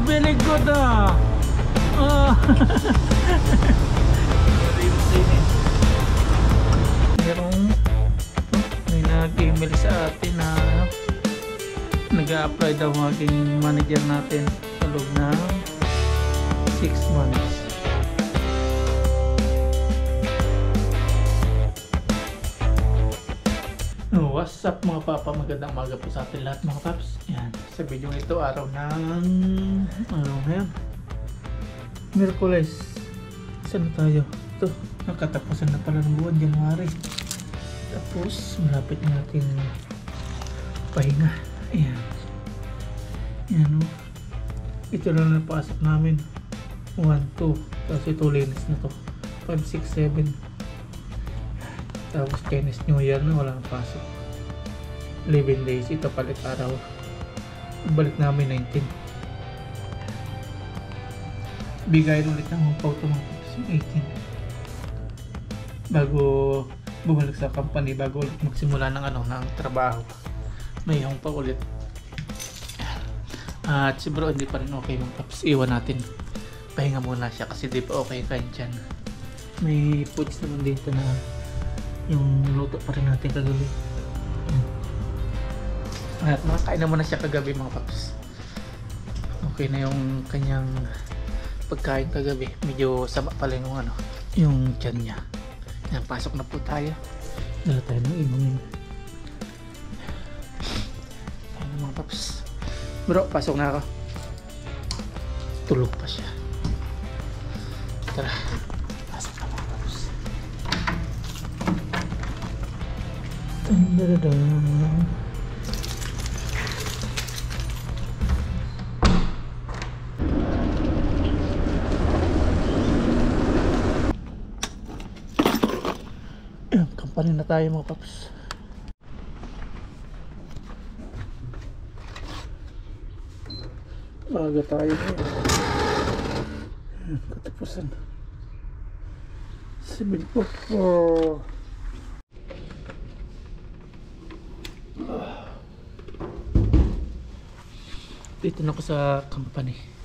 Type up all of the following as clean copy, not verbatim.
very good ah. Merong may nag-email sa atin na nag-a-apply daw ang aking manager natin sa loob ng 6 months. What's up mga papa, magandang umaga po sa atin lahat mga paps. Yan, sa video ito araw ng ngayon, Miyerkules. Saan tayo? Ito, nakatapusan na pala ng buwan, January. Tapos malapit natin pahinga. Ayan, yan o, ito lang napasok namin. 1, 2, tapos ito linis na to 5, 6, 7. Tapos Chinese New Year na walang pasok, 11 days. Ito palit araw, balik namin 19. Bigayin ulit ng upaw ito mga paps, 18, bago bumalik sa company, bago ulit magsimula ng ng trabaho. May pa ulit. At si bro hindi pa rin okay mga paps, iwan natin, pahinga muna siya kasi di pa okay kain dyan. May foods naman dito na yung luto pa rin natin kagabi. At makakain naman na siya kagabi mga paps. Okay na yung kanyang pagkain kagabi. Medyo sama pala yung yung tiyan niya. Yan, pasok na po tayo. Dala tayo ng imong. Ayun na mga paps. Bro, pasok na ako. Tulog pa siya. Tara, pasok na mga paps. Tandadadang. Kampanin na tayo mga paps. Maaga tayo ngayon. Katapusan 7:04. Dito na ako sa company.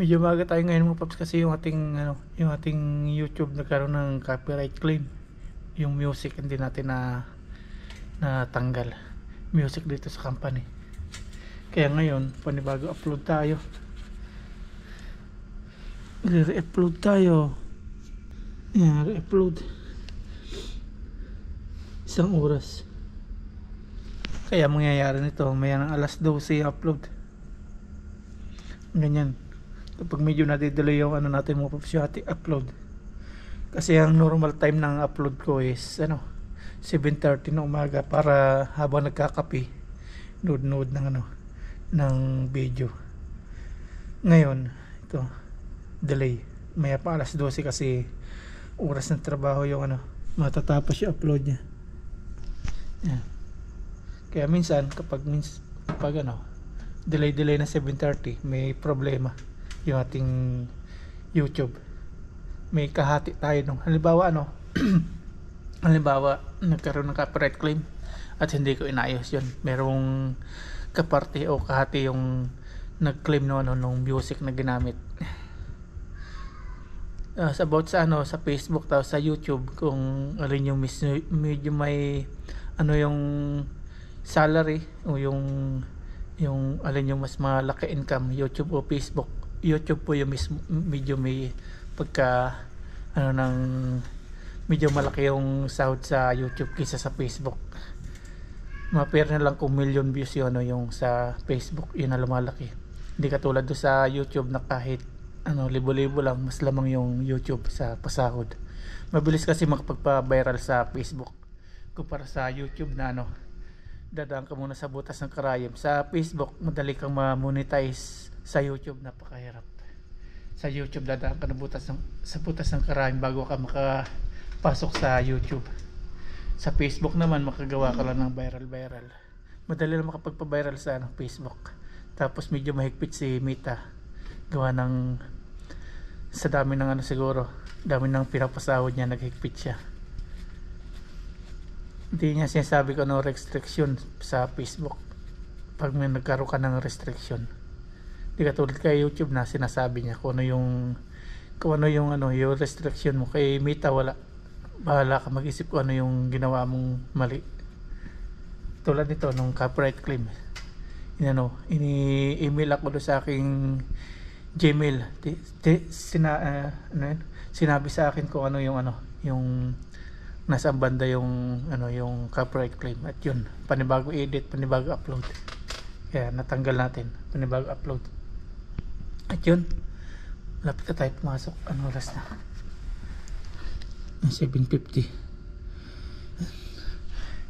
Medyo baga tayo ngayon mga paps kasi yung ating yung ating YouTube nagkaroon ng copyright claim. Yung music hindi natin na tanggal music dito sa company. Kaya ngayon panibago upload tayo. Re-upload tayo. Yan, re-upload. 1 oras. Kaya mangyayari nito may alas 12 upload. Ganyan. Kapag medyo nadidelay yung natin mga paps, yung ating upload. Kasi ang normal time ng upload ko is 7:30 ng umaga para habang nagkakape nood ng video. Ngayon ito delay, maya pa alas 12 kasi oras ng trabaho yung matatapos yung upload niya. Yan. Kaya minsan kapag delay na 7:30 may problema yung ating YouTube. May kahati tayo nung halimbawa halimbawa nagkaroon ng copyright claim at hindi ko inayos yun, merong kaparte o kahati yung nag-claim nung music na ginamit. About sa sa Facebook tapos sa YouTube, kung alin yung medyo may yung salary o yung alin yung mas malaki income, YouTube o Facebook. YouTube po yung medyo may pagka medyo malaki yung sahod sa YouTube kaysa sa Facebook. Ma-pair na lang kung million views yun yung sa Facebook, yun na lumalaki. Hindi katulad do sa YouTube na kahit libo-libo lang, mas lamang yung YouTube sa pasahod. Mabilis kasi makapagpa-viral sa Facebook kumpara sa YouTube na dadaan ka muna sa butas ng karayom. Sa Facebook madali kang ma-monetize, sa YouTube napakahirap. Sa YouTube dadaan ka sa butas ng karayom bago ka makapasok sa YouTube. Sa Facebook naman makagawa ka lang ng viral. Madali lang makapagpa-viral sa Facebook. Tapos medyo mahigpit si Meta, gawa ng sa dami ng siguro, dami ng pinapasahod niya, naghigpit siya. Hindi niya sinasabi ko restriction sa Facebook pag may nagkaroon ka ng restriction. Hindi katulad kay YouTube na sinasabi niya kung ano yung yung restriction mo. Kay Meta wala, bahala ka mag-isip kung ano yung ginawa mong mali. Tulad nito nung copyright claim, ini-email ako doon sa aking Gmail, sinabi sa akin kung ano yung nasa banda yung copyright claim, at yun panibago edit, panibago upload, kaya natanggal natin, panibago upload. At yun, lapit na tayo pumasok. Oras na? 7:50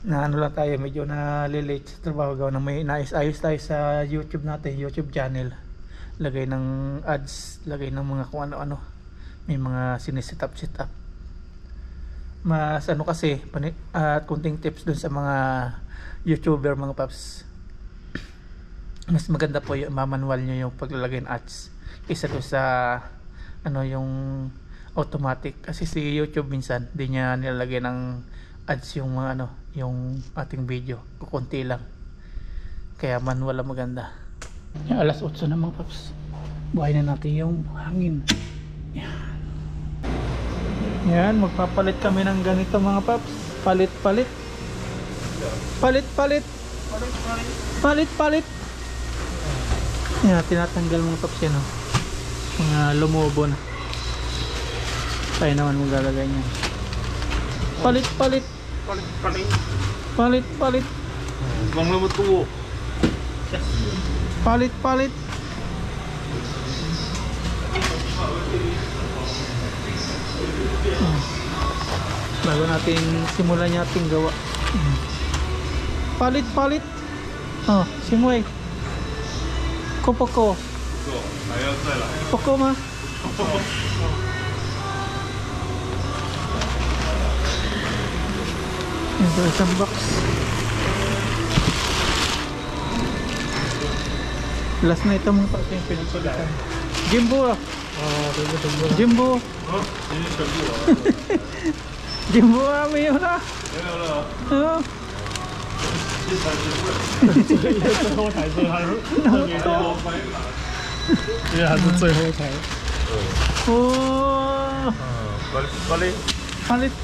na lang tayo, medyo na late sa trabaho gawa na may naayos tayo sa YouTube natin, YouTube channel. Lagay ng ads, lagay ng mga kung ano-ano, may mga siniset up mas kasi at kunting tips dun sa mga YouTuber mga paps. Mas maganda po yung manual nyo yung paglalagay ng ads kaysa doon sa yung automatic, kasi si YouTube minsan di niya nilalagay ng ads yung mga yung ating video, kukunti lang, kaya manual lang maganda. Alas 8 na mga paps, buhay na natin yung hangin. Yan, magpapalit kami ng ganito mga paps. Palit. Yan, tinatanggal mga paps yan, mga lumubo na. Tayo naman maglalagay niyan. Palit. Bang lumot tuwo. Palit. Bago natin simulan yung ating gawa. Palit. Simoy. Poko. Poko ma. Ito isang box. Last na ito mga pa yung pinagpalitan. Jimbo. Jimbo. Jimbo kami yun na.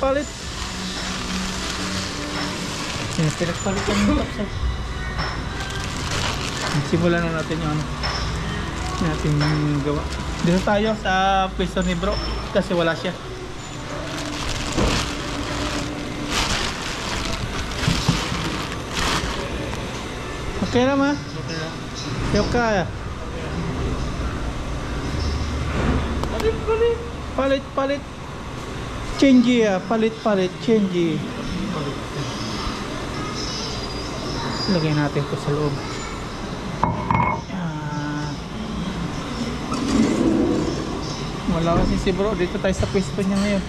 Palit. Yan, pinagpalitan mo tapos. Simulan na natin yung natin gawa. Dito tayo sa pwesto ni bro kasi wala siya. Okay na ma? Okay. Palit. Change ya, palit. Change. Lagay natin ito sa loob. Wala kasi si bro, dito tayo sa pwesto niya ngayon.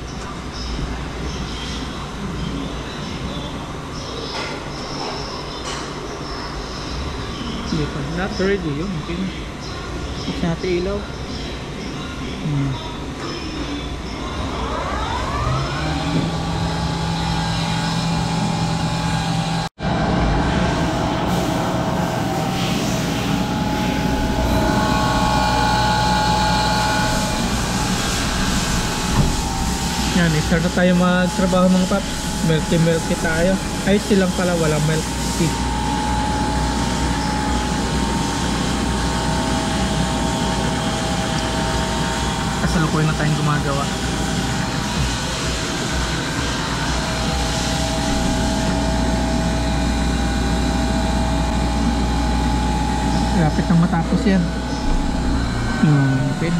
Dito, not ready yun. Ito natin ilaw. Yan, start na tayo magtrabaho mga paps. Milky tayo. Ay, silang pala, walang milk tea. Kasalukuyan na tayong gumagawa. Lapit nang matapos yan. Pin.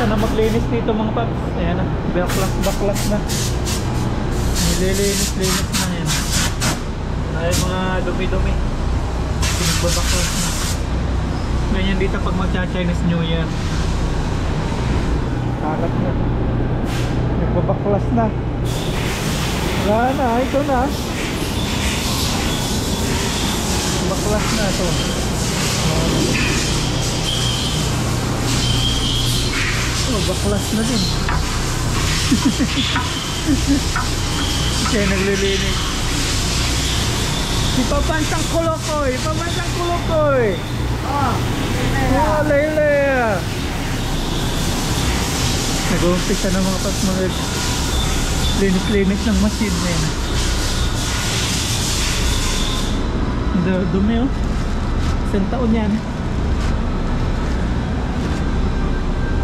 na maglinis dito mga paps. Ayan na, baklas na. Nililinis na yan. Ay mga dumi-dumi. Pinagbabaklas na. Ganyan dito pag magcha-Chinese New Year. Kalat na. Nagbabaklas na. Wala na, ito na. Baklas na ito. Oh, baklas na din. Kaya naglilinis. Ipapansang kulokoy! Ipapansang kulokoy! Oh, Leila! Nag-uumpisa na mga paps mga linis ng machine na yan. Dumi oh. Isang taon yan.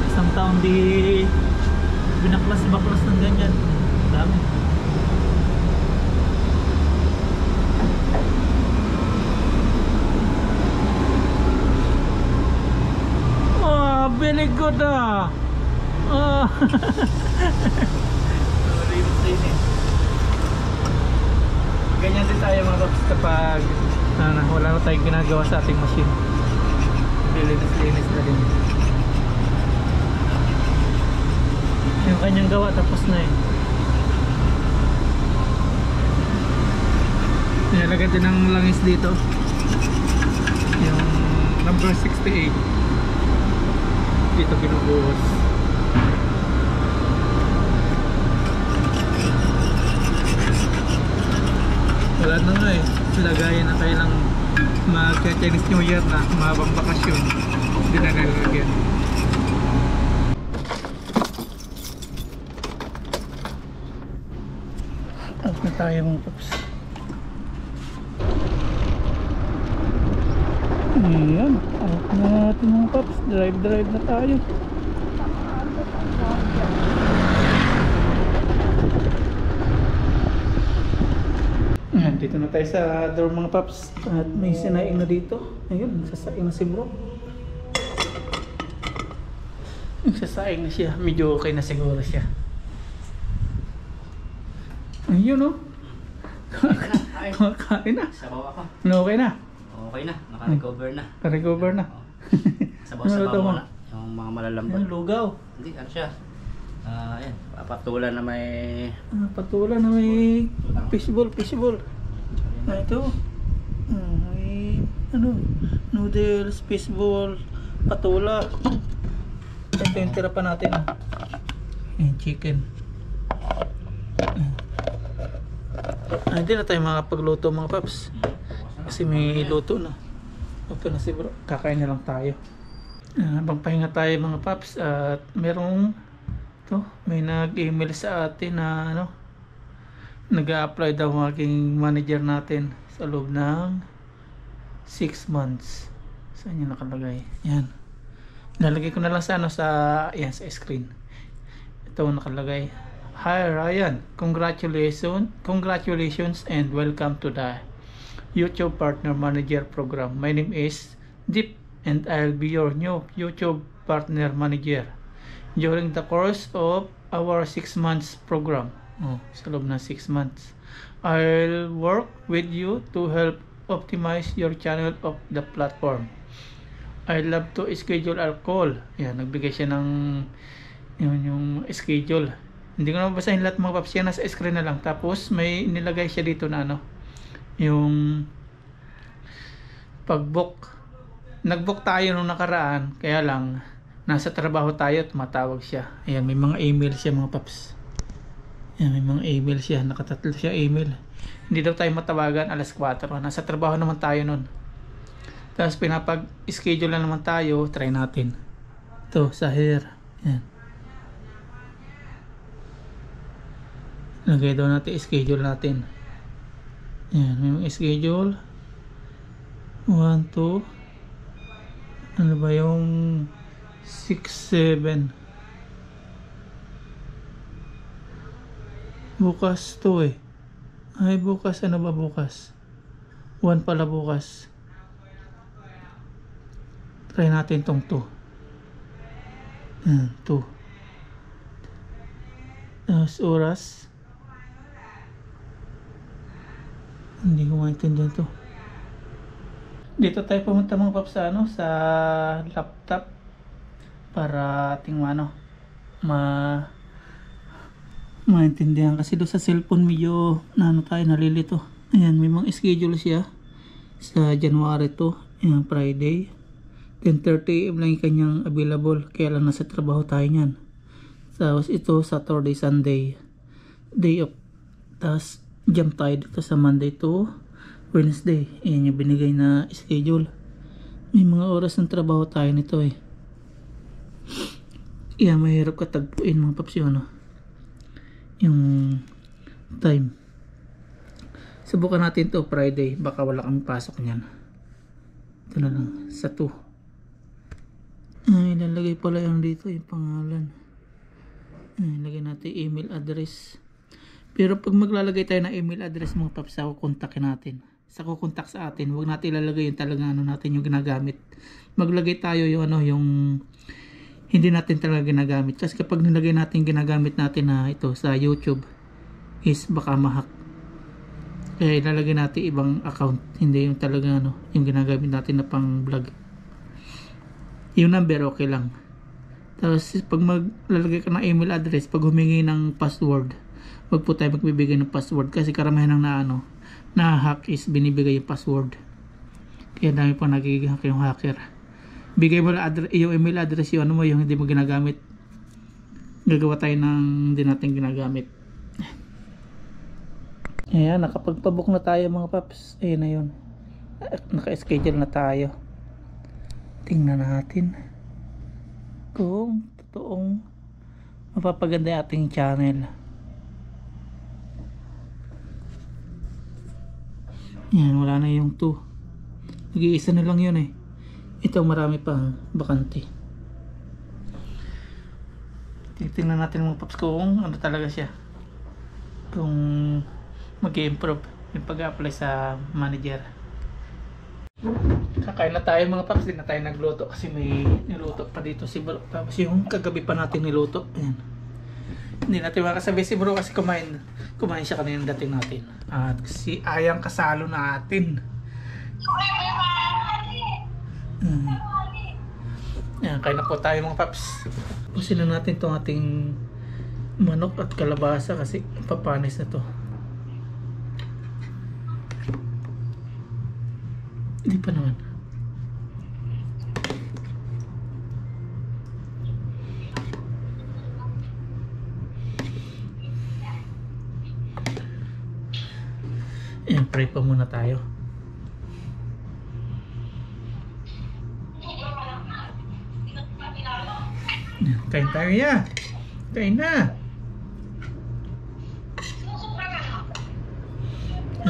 Isang taon di binaklas-baklas ng ganyan. Dami. Oh, very good ah. Oh. Ganyan din tayo mga kaps kapag wala na tayong ginagawa sa ating machine. Linis na din. Yung kanyang gawa tapos na eh. Nilagay din ng langis dito. Yung number 68. Dito binubuhos. Wala na nga eh. Lagayan na kayo lang mag-Chinese New Year na mahabang bakasyon. Hindi na nalagyan. Out na tayo mga paps. Ayan. Out na natin mga paps. Drive na tayo. Ayan, dito na tayo sa door mga paps. At may sinaing na dito. Ayun, sasaing na si bro. Sasaing na siya. Medyo okay na siguro siya. Ayun oh. Kumakain na. Sabaw ako. No, okay na. Okay na, naka-recover na. Naka-recover na. Sabaw-sabaw mo na. Yung mga malalambot. Ano, lugaw. Hindi, ano siya? Ayan, papatulan na may... Patulan na may fishball. Ito. May ano, noodles, fishball, patula. Ito yung tira pa natin. Yung chicken. Hindi na tayo makapagluto mga paps. Kasi may luto na. Okay na si bro. Kakain na lang tayo. Habang pahinga tayo mga paps. At merong may nag-email sa atin na nag-a-apply daw ang aking manager natin sa loob ng 6 months. Saan yung nakalagay? Yan. Nalagay ko na lang sa sa screen. Ito nakalagay. Hi Ryan, congratulations and welcome to the YouTube Partner Manager Program. My name is Deep and I'll be your new YouTube Partner Manager during the course of our 6 months program. Sa loob ng 6 months. I'll work with you to help optimize your channel of the platform. I'd love to schedule a call. Yan, nagbigay siya ng yung schedule. Hindi ko na mabasahin lahat mga paps, yan nasa screen na lang. Tapos may nilagay siya dito na yung pag-book. Nag-book tayo nung nakaraan, kaya lang nasa trabaho tayo at matawag siya. Ayan, may mga email siya mga paps. Ayan, may mga email siya, nakatatlo siya email. Hindi daw tayo matawagan alas 4. Nasa trabaho naman tayo nun. Tapos pinapag-schedule na naman tayo, try natin. Ito, sa here. Ayan. Lagay daw natin, schedule natin. Ayan, may mga schedule. 1, 2. Ano ba yung 6, 7. Bukas to eh. Ay, bukas. Ano ba bukas? 1 pala bukas. Try natin tong 2. 2. Tapos oras. Hindi ko maintindihan to. Dito tayo pumunta mga paps sa sa laptop para ating maintindihan kasi doon sa cellphone medyo tayo nalilito. Ayan, may mga schedule siya sa January 2, ayan, Friday 10:30 AM lang yung kanyang available, kaya lang nasa trabaho tayo nyan. Tapos ito Saturday, Sunday day off. Tapos jump tayo dito sa Monday to Wednesday. Ayan yung binigay na schedule. May mga oras ng trabaho tayo nito eh. Ayan, mahirap katagpuin mga paps yung time. Subukan natin to Friday, baka wala kami pasok niyan. Ito na lang sa 2. Ay, ilalagay pala yung dito yung pangalan. Ay, lagay natin email address. Pero pag maglalagay tayo ng email address mga paps, sa kukontakin natin. Sa kukontak sa atin, huwag natin ilalagay yung talaga natin yung ginagamit. Maglagay tayo yung yung hindi natin talaga ginagamit. Kasi kapag nilagay natin ginagamit natin na ito sa YouTube is baka ma-hack. Kaya ilalagay natin ibang account, hindi yung talaga yung ginagamit natin na pang vlog. Yung number okay lang. Tapos pag maglalagay ka ng email address, pag humingi ng password, wag po tayo magbibigay ng password kasi karamihan ng na hack is binibigay yung password. Kaya dami pa nagiging hack yung hacker. Bigay mo yung email address yung yung hindi mo ginagamit. Gagawa tayo ng hindi natin ginagamit. Ayan, nakapagpabook na tayo mga paps. Ayan na yun. Naka-schedule na tayo. Tingnan natin kung totoong mapapaganda ating channel. Yan, wala na yung 2. Nag-iisa na lang yun eh. Ito marami pang bakante. Titingnan natin mga paps kung ano talaga siya. Kung mag-improve yung pag-apply sa manager. Kakain na tayo mga paps. Hindi na tayo nagluto kasi may niluto pa dito si bro. Tapos yung kagabi pa natin niluto. Ayan. Hindi natin makasabi si bro kasi kumain siya kanina dating natin. At si Ayang kasalo natin. Ayan, kain na po tayo mga paps. Pusin na natin itong ating manok at kalabasa kasi papanis na to. Hindi pa naman. Ayan, pray pa muna tayo. Kain tayo ya. Kain na.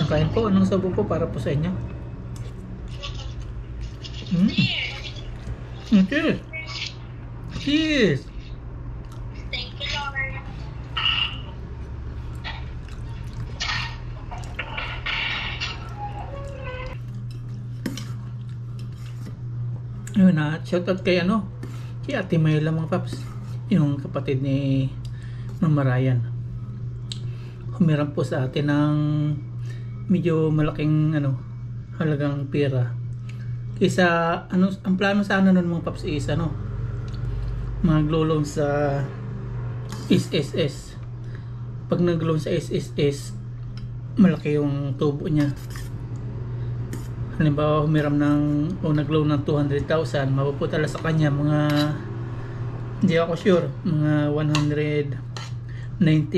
Kain po. Anong sabo po para po sa inyo? Cheers. Cheers. Thank you, Lord. Ayun na. Shoutout kay kay Ate Mayla mga paps. Yung kapatid ni Mama Ryan. Humiram po sa atin ng medyo malaking halagang pera. Kaysa ang plano sana nun mga paps is mag-loan sa SSS. Pag nag-loan sa SSS, malaki yung tubo niya. Halimbawa humiram nag-loan ng 200,000, mapuputala sa kanya mga, hindi ako sure, mga 190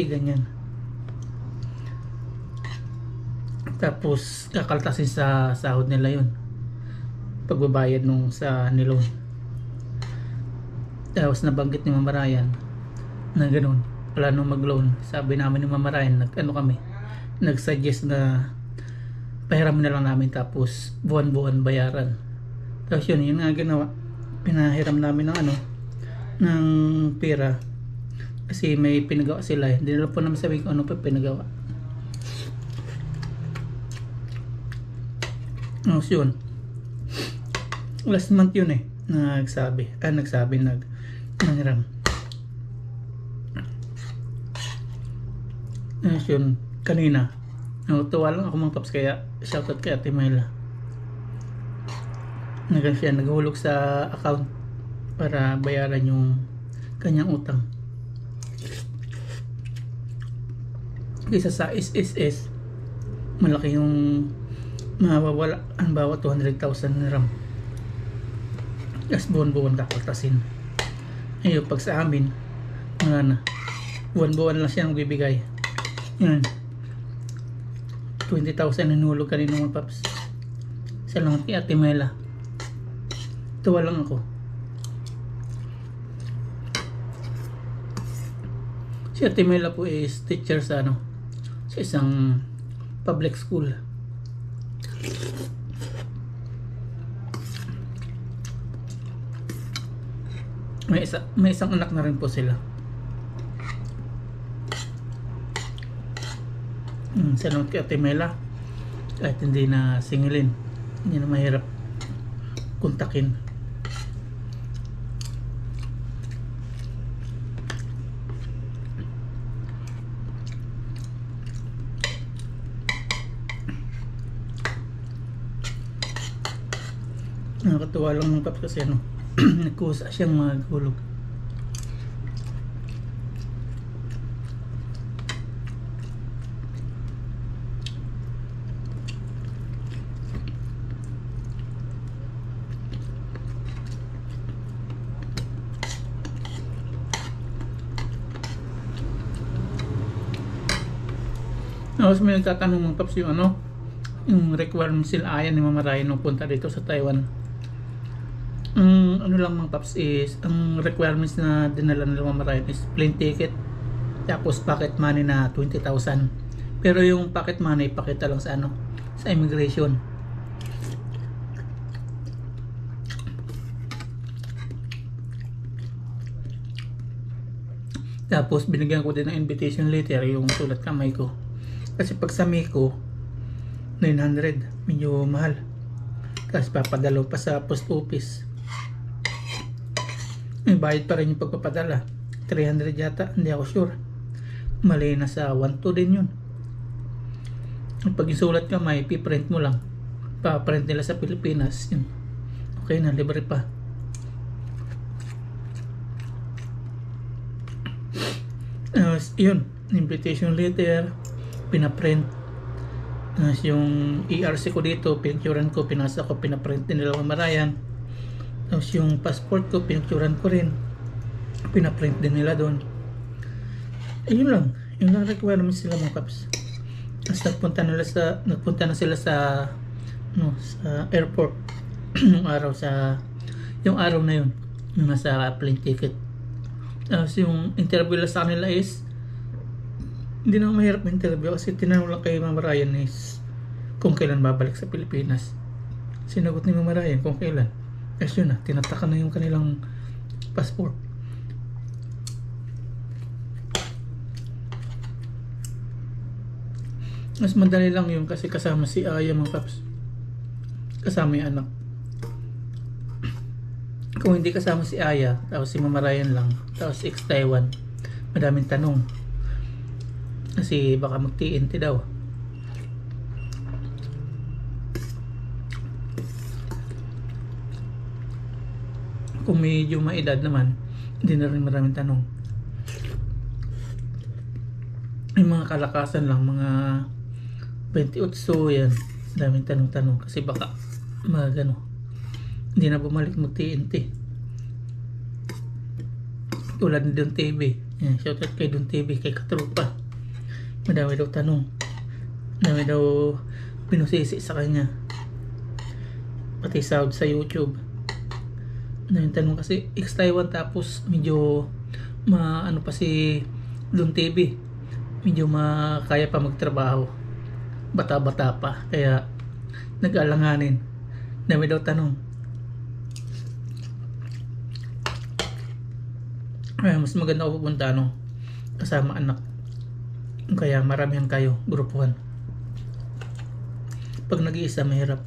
ganyan. Tapos kakaltasin sa sahod nila yun, pagbabayad nung sa niloan. Tapos nabanggit ni Mama Ryan na ganun, plano mag-loan. Sabi namin ni Mama Ryan, nag-suggest na pahiram na lang namin tapos buwan-buwan bayaran. Tapos yun nga ginawa. Pinahiram namin ng pera kasi may pinagawa sila eh. Hindi na po namin sabihin kung ano pa pinagawa. Tapos yun, last month yun nagsabi ng RAM. Yun, kanina natuwa lang ako mga paps, kaya shoutout kay Ate Myla. Siya naghulog sa account para bayaran yung kanyang utang. Isa sa SSS, malaki yung mawawala ang bawat 200,000 na RAM. Tapos buwan-buwan kakaltasin. Ayun, pag sa amin, wala na. Buwan-buwan lang siya nang bibigay. Yan. 20,000 nanulog kanina mga paps. Salamat kay Ate Myla. Tuwa lang ako. Si Ate Myla po is teacher sa sa isang public school. May isang anak na rin po sila. Salamat kay Ate Myla. Kahit hindi na singilin, hindi na mahirap kontakin. Nakakatuwa lang ng paps kasi nagkusa siyang maghulog. Tapos may nagtatanong mga paps yung yung requirements sila Aya ni Mama Ryan nung punta dito sa Taiwan. Lang mga paps is, ang requirements na dinala nila Mama Ryan is plane ticket, tapos pocket money na 20,000. Pero yung pocket money, pakita lang sa sa immigration. Tapos binigyan ko din ng invitation letter, yung sulat kamay ko. Kasi pag sa Miko, 900, medyo mahal. Kasi papadalo pa sa post office. May bayad pa rin yung pagpapadala. 300 yata, hindi ako sure. Mali na sa 1.2 din yun. Pag isulat ka, may piprint mo lang. Pa-print nila sa Pilipinas. Yun. Okay na, libre pa. Yun, invitation letter, pinaprint. Yung ERC ko dito, pinicturan ko, pinasa ko, pinaprint din nila Mama Ryan. Tapos yung passport ko, pinicturan ko rin, pinaprint din nila doon. Yun lang, yung lang requirements sila mga paps. Tapos nagpunta na sila sa sa airport yung araw na yun, yung nasa plane ticket. Tapos yung interview lang sa kanila is, hindi na mahirap na interview kasi tinanong lang kay Mama Ryan is kung kailan babalik sa Pilipinas. Sinagot ni Mama Ryan kung kailan. Kasi yun na, tinataka na yung kanilang passport. Mas madali lang yun kasi kasama si Aya mga paps. Kasama yung anak. Kung hindi kasama si Aya, tapos si Mama Ryan lang, tapos ex-Taiwan, madaming tanong. Kasi baka mag-TNT daw. Kung medyo maedad naman, hindi na rin maraming tanong. Yung mga kalakasan lang, mga 28 yan, daming tanong-tanong kasi baka hindi na bumalik mag-TNT. Tulad ni Don TV. Yan, shoutout kay Don TV, kay Katrupa. Madami daw tanong, madami daw pinusisi sa kanya, pati sahod sa YouTube. Madaming tanong kasi ex-Taiwan, tapos medyo pa si Don TV, medyo kaya pa magtrabaho, bata-bata pa, kaya nag-alanganin. Dami daw tanong. Kaya mas maganda ako pupunta kasama anak. Kaya maramihan kayo, grupuhan. Pag nag-iisa mahirap.